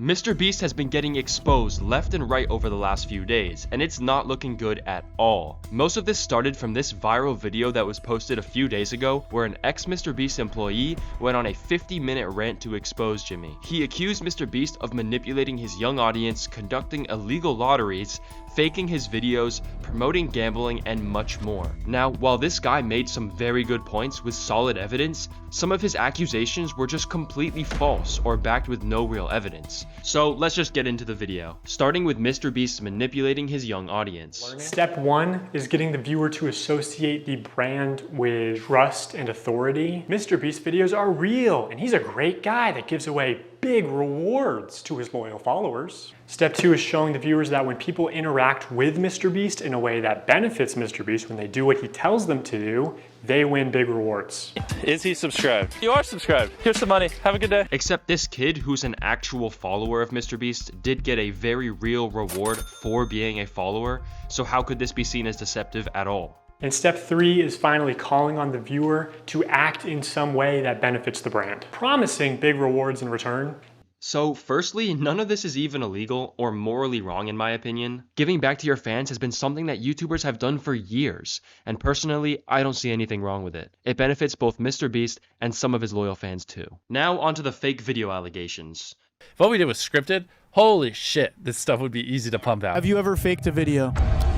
MrBeast has been getting exposed left and right over the last few days, and it's not looking good at all. Most of this started from this viral video that was posted a few days ago, where an ex-MrBeast employee went on a 50-minute rant to expose Jimmy. He accused MrBeast of manipulating his young audience, conducting illegal lotteries, faking his videos, promoting gambling, and much more. Now, while this guy made some very good points with solid evidence, some of his accusations were just completely false or backed with no real evidence. So let's just get into the video, starting with MrBeast manipulating his young audience. Step one is getting the viewer to associate the brand with trust and authority. MrBeast videos are real, and he's a great guy that gives away big rewards to his loyal followers. Step two is showing the viewers that when people interact with MrBeast in a way that benefits MrBeast, when they do what he tells them to do, they win big rewards. Is he subscribed? You are subscribed. Here's some money. Have a good day. Except this kid, who's an actual follower of MrBeast, did get a very real reward for being a follower, so how could this be seen as deceptive at all? And step three is finally calling on the viewer to act in some way that benefits the brand, promising big rewards in return. So firstly, none of this is even illegal or morally wrong in my opinion. Giving back to your fans has been something that YouTubers have done for years, and personally, I don't see anything wrong with it. It benefits both MrBeast and some of his loyal fans too. Now onto the fake video allegations. If what we did was scripted, holy shit, this stuff would be easy to pump out. Have you ever faked a video?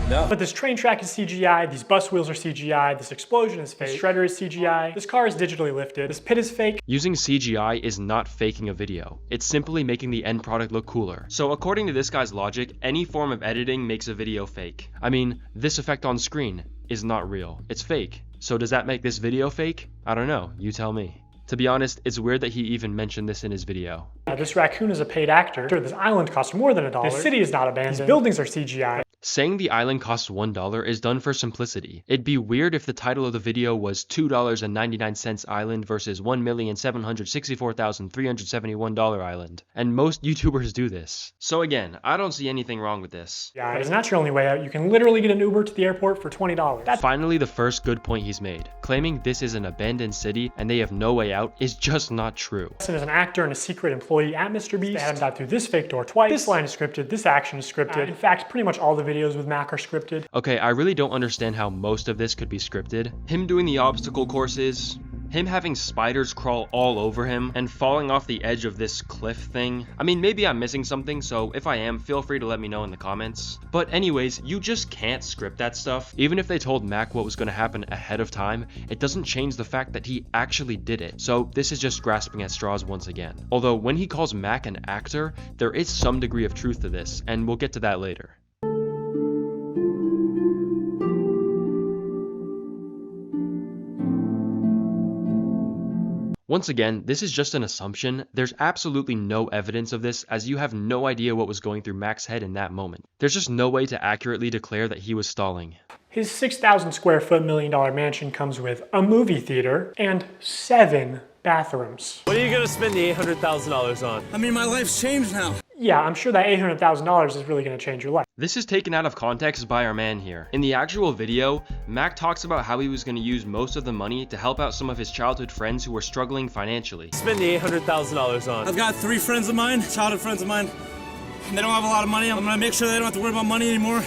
No. But this train track is CGI, these bus wheels are CGI, this explosion is fake, this shredder is CGI, this car is digitally lifted, this pit is fake. Using CGI is not faking a video. It's simply making the end product look cooler. So according to this guy's logic, any form of editing makes a video fake. I mean, this effect on screen is not real. It's fake. So does that make this video fake? I don't know. You tell me. To be honest, it's weird that he even mentioned this in his video. This raccoon is a paid actor. This island costs more than $1. This city is not abandoned. These buildings are CGI. Saying the island costs $1 is done for simplicity. It'd be weird if the title of the video was $2.99 Island versus $1,764,371 Island. And most YouTubers do this. So again, I don't see anything wrong with this. Yeah, it's not your only way out. You can literally get an Uber to the airport for $20. Finally, the first good point he's made. Claiming this is an abandoned city and they have no way out is just not true. As an actor and a secret employee at MrBeast, they had him got through this fake door twice. This line is scripted, this action is scripted. In fact, pretty much all the videos with Mac are scripted. Okay, I really don't understand how most of this could be scripted. Him doing the obstacle courses, him having spiders crawl all over him, and falling off the edge of this cliff thing. I mean, maybe I'm missing something, so if I am, feel free to let me know in the comments. But anyways, you just can't script that stuff. Even if they told Mac what was going to happen ahead of time, it doesn't change the fact that he actually did it. So this is just grasping at straws once again. Although when he calls Mac an actor, there is some degree of truth to this, and we'll get to that later. Once again, this is just an assumption. There's absolutely no evidence of this, as you have no idea what was going through Mac's head in that moment. There's just no way to accurately declare that he was stalling. His 6,000 square foot $1 million mansion comes with a movie theater and 7 bathrooms. What are you gonna spend the $800,000 on? I mean, my life's changed now. Yeah, I'm sure that $800,000 is really going to change your life. This is taken out of context by our man here. In the actual video, Mac talks about how he was going to use most of the money to help out some of his childhood friends who were struggling financially. Spend the $800,000 on. I've got 3 friends of mine, childhood friends of mine, and they don't have a lot of money. I'm gonna make sure they don't have to worry about money anymore.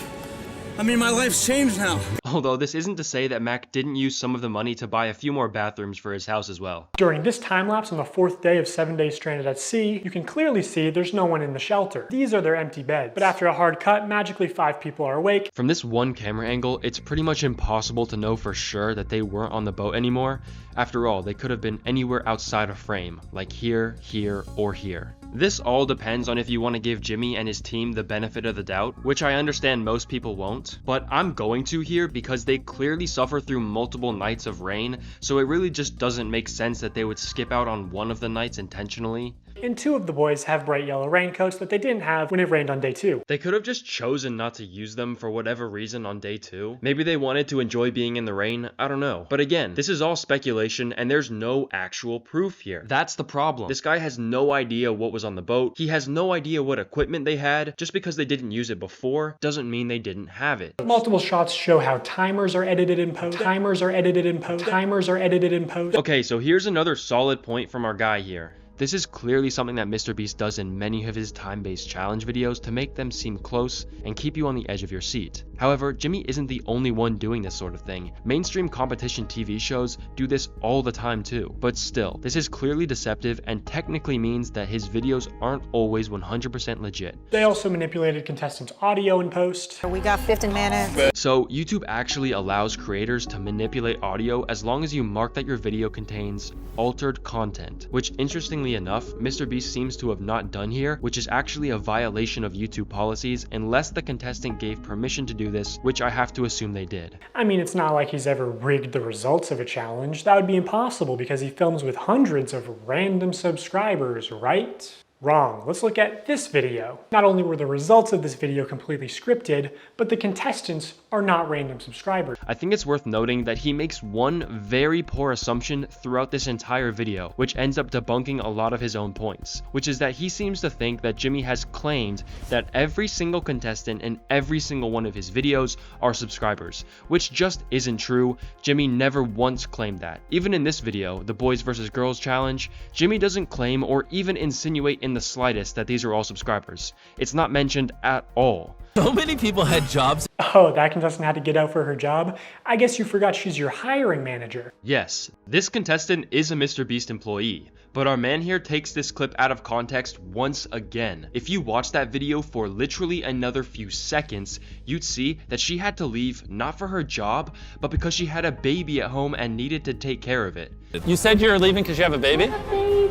I mean, my life's changed now. Although this isn't to say that Mac didn't use some of the money to buy a few more bathrooms for his house as well. During this time lapse on the 4th day of 7 days stranded at sea, you can clearly see there's no one in the shelter. These are their empty beds. But after a hard cut, magically 5 people are awake. From this one camera angle, it's pretty much impossible to know for sure that they weren't on the boat anymore. After all, they could have been anywhere outside of frame, like here, here, or here. This all depends on if you want to give Jimmy and his team the benefit of the doubt, which I understand most people won't, but I'm going to here because they clearly suffer through multiple nights of rain, so it really just doesn't make sense that they would skip out on one of the nights intentionally. And 2 of the boys have bright yellow raincoats that they didn't have when it rained on day 2. They could have just chosen not to use them for whatever reason on day 2. Maybe they wanted to enjoy being in the rain, I don't know. But again, this is all speculation and there's no actual proof here. That's the problem. This guy has no idea what was on the boat. He has no idea what equipment they had. Just because they didn't use it before doesn't mean they didn't have it. Multiple shots show how timers are edited in post. Timers are edited in post. Timers are edited in post. Okay, so here's another solid point from our guy here. This is clearly something that MrBeast does in many of his time-based challenge videos to make them seem close and keep you on the edge of your seat. However, Jimmy isn't the only one doing this sort of thing. Mainstream competition TV shows do this all the time too. But still, this is clearly deceptive and technically means that his videos aren't always 100% legit. They also manipulated contestants' audio in post. We got 15 minutes. So YouTube actually allows creators to manipulate audio as long as you mark that your video contains altered content, which interestingly enough, MrBeast seems to have not done here, which is actually a violation of YouTube policies unless the contestant gave permission to do this, which I have to assume they did. I mean, it's not like he's ever rigged the results of a challenge. That would be impossible because he films with hundreds of random subscribers, right? Wrong. Let's look at this video. Not only were the results of this video completely scripted, but the contestants are not random subscribers. I think it's worth noting that he makes one very poor assumption throughout this entire video, which ends up debunking a lot of his own points, which is that he seems to think that Jimmy has claimed that every single contestant in every single one of his videos are subscribers, which just isn't true. Jimmy never once claimed that. Even in this video, the Boys vs. Girls challenge, Jimmy doesn't claim or even insinuate in the slightest that these are all subscribers. It's not mentioned at all. So many people had jobs. Oh, that contestant had to get out for her job? I guess you forgot she's your hiring manager. Yes, this contestant is a MrBeast employee, but our man here takes this clip out of context once again. If you watch that video for literally another few seconds, you'd see that she had to leave not for her job, but because she had a baby at home and needed to take care of it. You said you were leaving because you have a baby?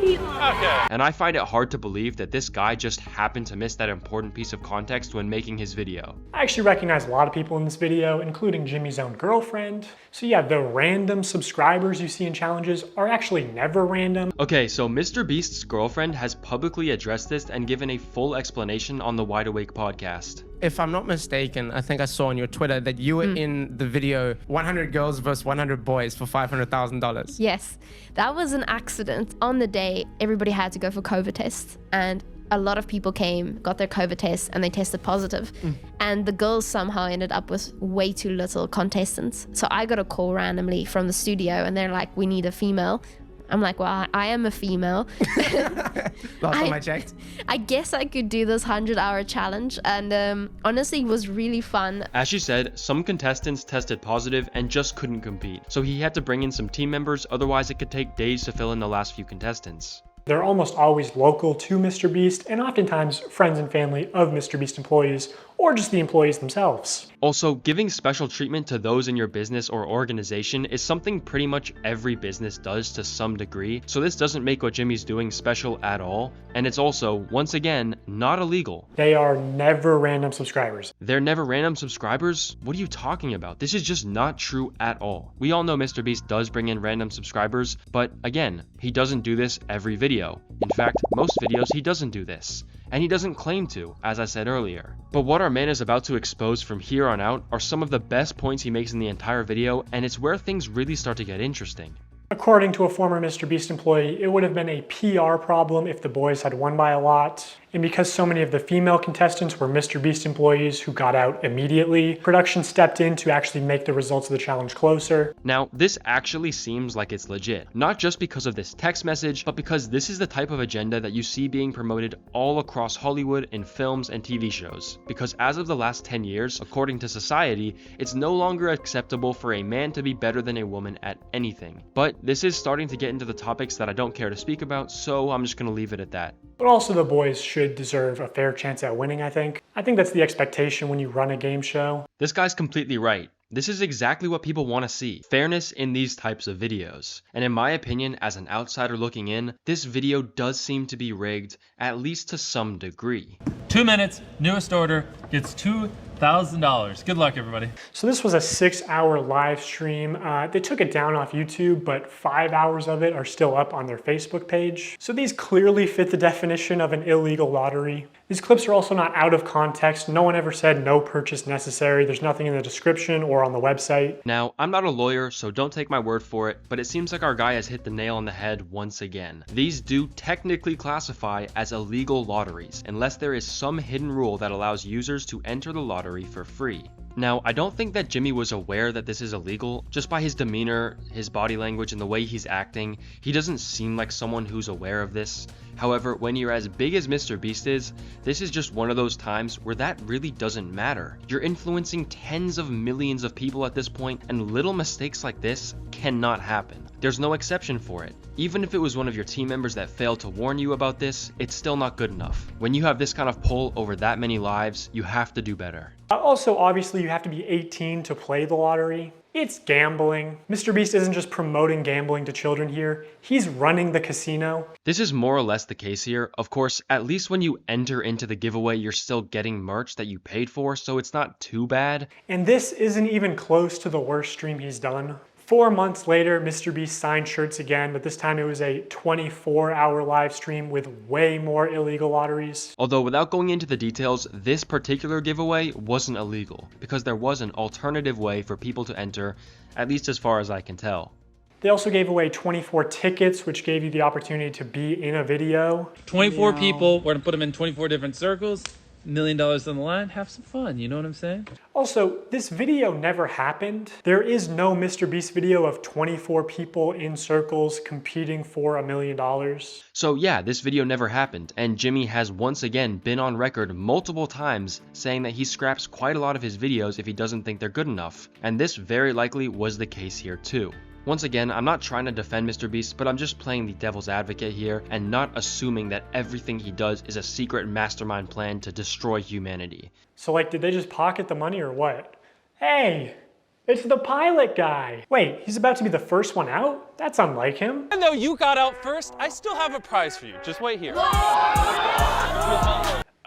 Okay. And I find it hard to believe that this guy just happened to miss that important piece of context when making his video. I actually recognize a lot of people in this video, including Jimmy's own girlfriend. So yeah, the random subscribers you see in challenges are actually never random. Okay, so MrBeast's girlfriend has publicly addressed this and given a full explanation on the Wide Awake podcast. If I'm not mistaken, I think I saw on your Twitter that you were in the video 100 girls versus 100 boys for $500,000. Yes, that was an accident. On the day, everybody had to go for COVID tests, and a lot of people came, got their COVID tests, and they tested positive. And the girls somehow ended up with way too little contestants. So I got a call randomly from the studio, and they're like, "We need a female." I'm like, well, I am a female. Last time I checked. I guess I could do this 100-hour challenge, and honestly, it was really fun. As she said, some contestants tested positive and just couldn't compete, so he had to bring in some team members, otherwise it could take days to fill in the last few contestants. They're almost always local to MrBeast and oftentimes friends and family of MrBeast employees or just the employees themselves. Also, giving special treatment to those in your business or organization is something pretty much every business does to some degree, so this doesn't make what Jimmy's doing special at all, and it's also, once again, not illegal. They are never random subscribers. They're never random subscribers? What are you talking about? This is just not true at all. We all know MrBeast does bring in random subscribers, but again, he doesn't do this every video. In fact, most videos he doesn't do this. And he doesn't claim to, as I said earlier. But what our man is about to expose from here on out are some of the best points he makes in the entire video, and it's where things really start to get interesting. According to a former MrBeast employee, it would have been a PR problem if the boys had won by a lot. And because so many of the female contestants were MrBeast employees who got out immediately, production stepped in to actually make the results of the challenge closer. Now, this actually seems like it's legit. Not just because of this text message, but because this is the type of agenda that you see being promoted all across Hollywood in films and TV shows. Because as of the last 10 years, according to society, it's no longer acceptable for a man to be better than a woman at anything. But this is starting to get into the topics that I don't care to speak about, so I'm just gonna leave it at that. But also the boys should deserve a fair chance at winning, I think. I think that's the expectation when you run a game show. This guy's completely right. This is exactly what people want to see. Fairness in these types of videos. And in my opinion, as an outsider looking in, this video does seem to be rigged, at least to some degree. 2 minutes, newest order, gets $2,000. Good luck, everybody. So this was a 6-hour live stream. They took it down off YouTube, but 5 hours of it are still up on their Facebook page. So these clearly fit the definition of an illegal lottery. These clips are also not out of context. No one ever said no purchase necessary. There's nothing in the description or on the website. Now, I'm not a lawyer, so don't take my word for it, but it seems like our guy has hit the nail on the head once again. These do technically classify as illegal lotteries, unless there is some hidden rule that allows users to enter the lottery for free. Now, I don't think that Jimmy was aware that this is illegal. Just by his demeanor, his body language, and the way he's acting, he doesn't seem like someone who's aware of this. However, when you're as big as MrBeast is, this is just one of those times where that really doesn't matter. You're influencing tens of millions of people at this point, and little mistakes like this cannot happen. There's no exception for it. Even if it was one of your team members that failed to warn you about this, it's still not good enough. When you have this kind of pull over that many lives, you have to do better. Also, obviously, you have to be 18 to play the lottery. It's gambling. MrBeast isn't just promoting gambling to children here, he's running the casino. This is more or less the case here. Of course, at least when you enter into the giveaway, you're still getting merch that you paid for, so it's not too bad. And this isn't even close to the worst stream he's done. 4 months later, MrBeast signed shirts again, but this time it was a 24-hour live stream with way more illegal lotteries. Although without going into the details, this particular giveaway wasn't illegal, because there was an alternative way for people to enter, at least as far as I can tell. They also gave away 24 tickets, which gave you the opportunity to be in a video. 24 people, we're gonna put them in 24 different circles. $1 million on the line, have some fun, you know what I'm saying? Also, this video never happened. There is no MrBeast video of 24 people in circles competing for $1 million. So yeah, this video never happened, and Jimmy has once again been on record multiple times saying that he scraps quite a lot of his videos if he doesn't think they're good enough, and this very likely was the case here too. Once again, I'm not trying to defend MrBeast, but I'm just playing the devil's advocate here and not assuming that everything he does is a secret mastermind plan to destroy humanity. So like, did they just pocket the money or what? Hey, it's the pilot guy. Wait, he's about to be the first one out? That's unlike him. Even though you got out first, I still have a prize for you. Just wait here.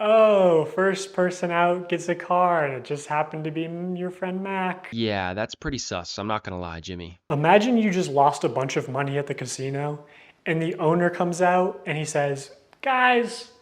Oh, first person out gets a car, and it just happened to be your friend Mac. Yeah, that's pretty sus, I'm not gonna lie, Jimmy. Imagine you just lost a bunch of money at the casino, and the owner comes out and he says, guys,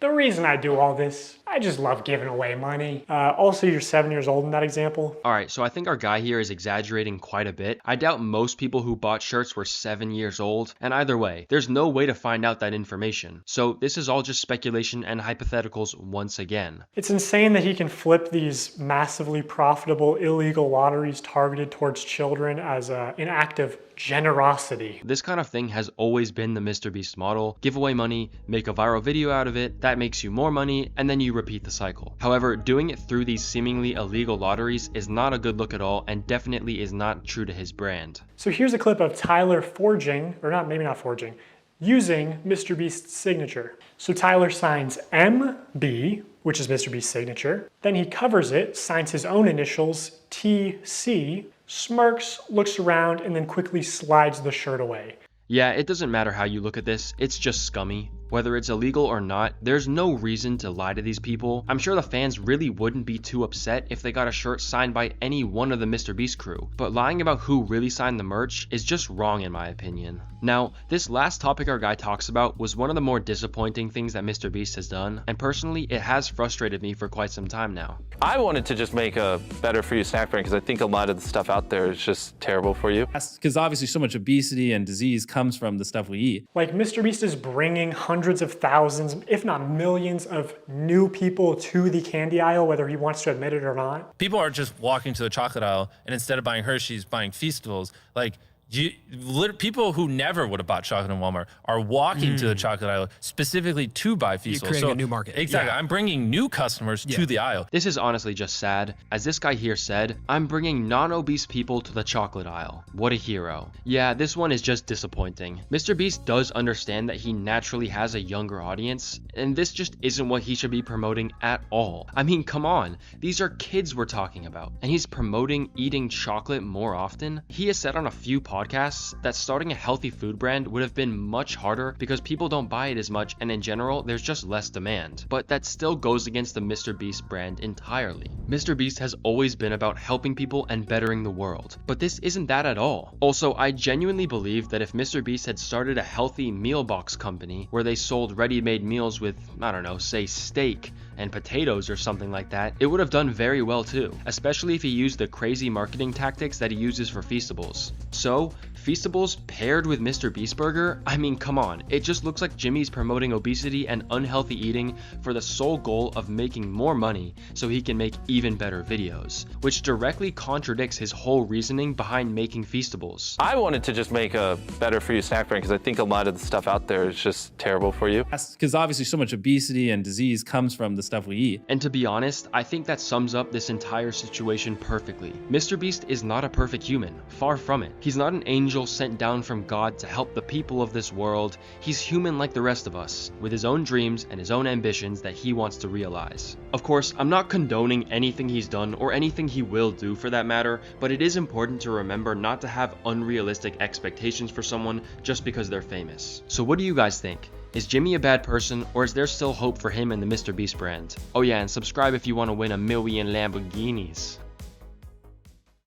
the reason I do all this, I just love giving away money. Also, you're 7 years old in that example. Alright, so I think our guy here is exaggerating quite a bit. I doubt most people who bought shirts were 7 years old, and either way, there's no way to find out that information. So this is all just speculation and hypotheticals once again. It's insane that he can flip these massively profitable illegal lotteries targeted towards children as an act of generosity. This kind of thing has always been the MrBeast model. Give away money, make a viral video out of it, that makes you more money, and then you repeat the cycle. However, doing it through these seemingly illegal lotteries is not a good look at all and definitely is not true to his brand. So here's a clip of Tyler using MrBeast's signature. So Tyler signs MB, which is MrBeast's signature. Then he covers it, signs his own initials, TC, smirks, looks around, and then quickly slides the shirt away. Yeah, it doesn't matter how you look at this, it's just scummy. Whether it's illegal or not, there's no reason to lie to these people. I'm sure the fans really wouldn't be too upset if they got a shirt signed by any one of the MrBeast crew, but lying about who really signed the merch is just wrong in my opinion. Now, this last topic our guy talks about was one of the more disappointing things that MrBeast has done, and personally, it has frustrated me for quite some time now. I wanted to just make a better for you snack brand because I think a lot of the stuff out there is just terrible for you. Because obviously so much obesity and disease comes from the stuff we eat. Like, MrBeast is bringing hundreds of thousands, if not millions, of new people to the candy aisle, whether he wants to admit it or not. People are just walking to the chocolate aisle and instead of buying Hershey's, buying Feastables. Like, people who never would have bought chocolate in Walmart are walking to the chocolate aisle specifically to buy Feastables. You're creating a new market. Exactly. Yeah. I'm bringing new customers to the aisle. This is honestly just sad. As this guy here said, I'm bringing non-obese people to the chocolate aisle. What a hero. Yeah, this one is just disappointing. MrBeast does understand that he naturally has a younger audience, and this just isn't what he should be promoting at all. I mean, come on. These are kids we're talking about, and he's promoting eating chocolate more often. He has said on a few podcasts that starting a healthy food brand would have been much harder because people don't buy it as much, and in general there's just less demand. But that still goes against the MrBeast brand entirely. MrBeast has always been about helping people and bettering the world, but this isn't that at all. Also, I genuinely believe that if MrBeast had started a healthy meal box company where they sold ready-made meals with, I don't know, say steak and potatoes or something like that, it would have done very well too, especially if he used the crazy marketing tactics that he uses for Feastables. So, Feastables paired with MrBeast Burger, I mean, come on, it just looks like Jimmy's promoting obesity and unhealthy eating for the sole goal of making more money so he can make even better videos, which directly contradicts his whole reasoning behind making Feastables. I wanted to just make a better for you snack brand because I think a lot of the stuff out there is just terrible for you. Because obviously so much obesity and disease comes from the stuff we eat. And to be honest, I think that sums up this entire situation perfectly. MrBeast is not a perfect human, far from it. He's not an angel sent down from God to help the people of this world. He's human like the rest of us, with his own dreams and his own ambitions that he wants to realize. Of course, I'm not condoning anything he's done or anything he will do for that matter, but it is important to remember not to have unrealistic expectations for someone just because they're famous. So what do you guys think? Is Jimmy a bad person, or is there still hope for him and the MrBeast brand? Oh yeah, and subscribe if you want to win 1 million Lamborghinis.